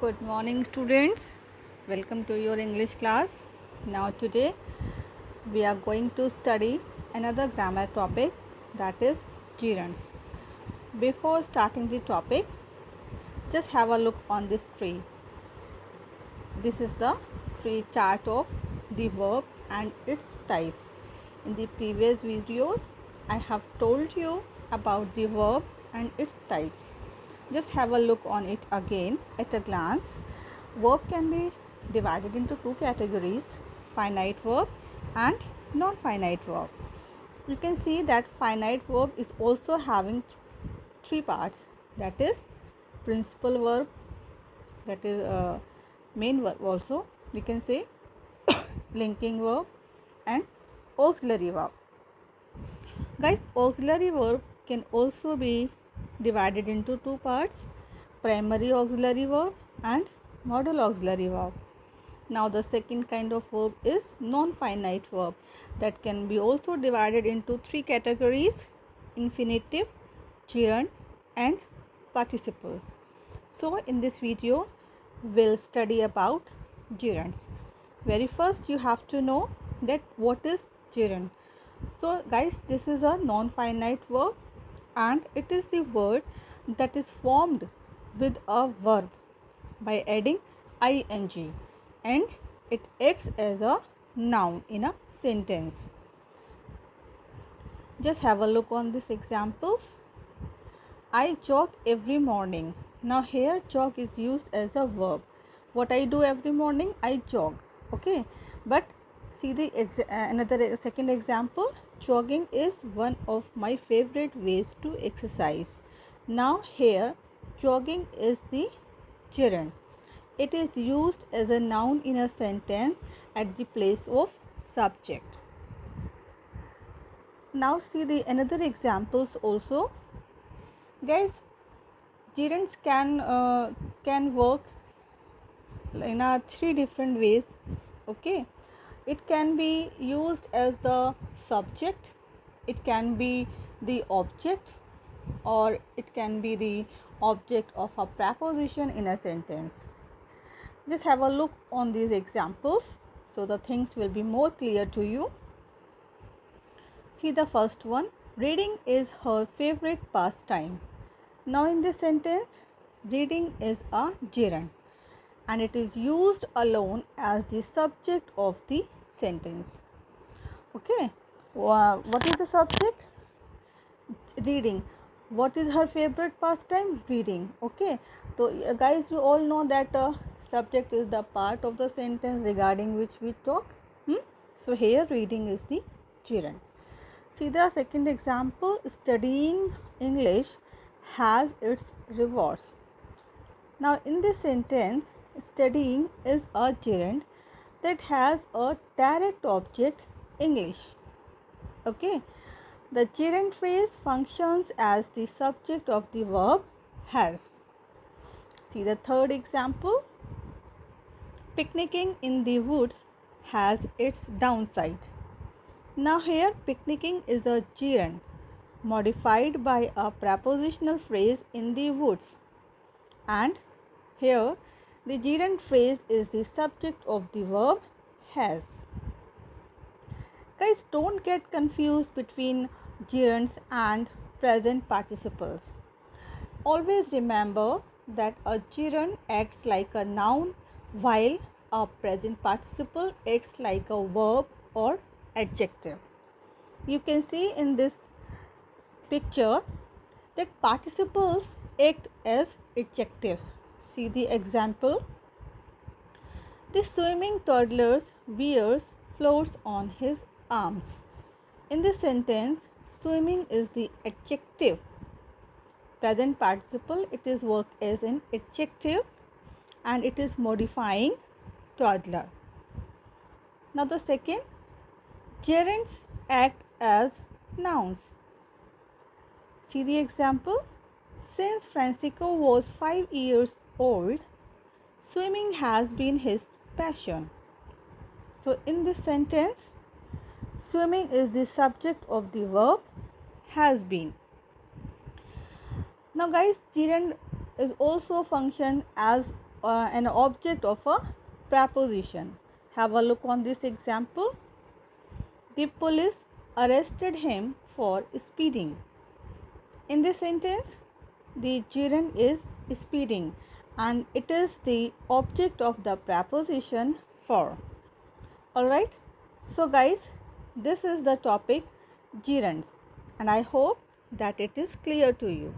Good morning, students. Welcome to your English class. Now, today we are going to study another grammar topic, that is gerunds. Before starting the topic, just have a look on this tree. This is the tree chart of the verb and its types. In the previous videos, I have told you about the verb and its types. Just have a look on it again at a glance. Verb can be divided into two categories, finite verb and non-finite verb. You can see that finite verb is also having three parts, that is principal verb, that is main verb also, we can say linking verb and auxiliary verb. Guys, auxiliary verb can also be divided into two parts, primary auxiliary verb and modal auxiliary verb. Now the second kind of verb is non-finite verb, that can be also divided into three categories, infinitive, gerund and participle. So in this video we'll study about gerunds. Very first you have to know that what is gerund. So guys, this is a non-finite verb and it is the word that is formed with a verb by adding ing and it acts as a noun in a sentence. Just have a look on these examples. I jog every morning. Now here jog is used as a verb. What I do every morning, I jog. Okay, but see the another second example. Jogging is one of my favorite ways to exercise. Now here jogging is the gerund. It is used as a noun in a sentence at the place of subject. Now see the another examples also. Guys, gerunds can work in three different ways. Okay, it can be used as the subject, it can be the object, or it can be the object of a preposition in a sentence. Just have a look on these examples so the things will be more clear to you. See the first one, reading is her favorite pastime. Now in this sentence, reading is a gerund and it is used alone as the subject of the sentence. Okay, what is the subject? Reading. What is her favorite pastime? Reading. Okay, so guys, you all know that subject is the part of the sentence regarding which we talk. So here reading is the gerund. See the second example, studying English has its rewards. Now in this sentence, studying is a gerund that has a direct object, English. Okay, the gerund phrase functions as the subject of the verb has. See the third example, picnicking in the woods has its downside. Now here picnicking is a gerund modified by a prepositional phrase in the woods, and here the gerund phrase is the subject of the verb has. Guys, don't get confused between gerunds and present participles. Always remember that a gerund acts like a noun while a present participle acts like a verb or adjective. You can see in this picture that participles act as adjectives. See the example. The swimming toddler wears floats on his arms. In this sentence, swimming is the adjective. Present participle, it is work as an adjective and it is modifying toddler. Now the second, gerunds act as nouns. See the example. Since Francisco was 5 years old, swimming has been his passion. So in this sentence, swimming is the subject of the verb has been. Now guys, gerund is also function as an object of a preposition. Have a look on this example. The police arrested him for speeding. In this sentence, the gerund is speeding and it is the object of the preposition for. Alright, so guys, this is the topic gerunds and I hope that it is clear to you.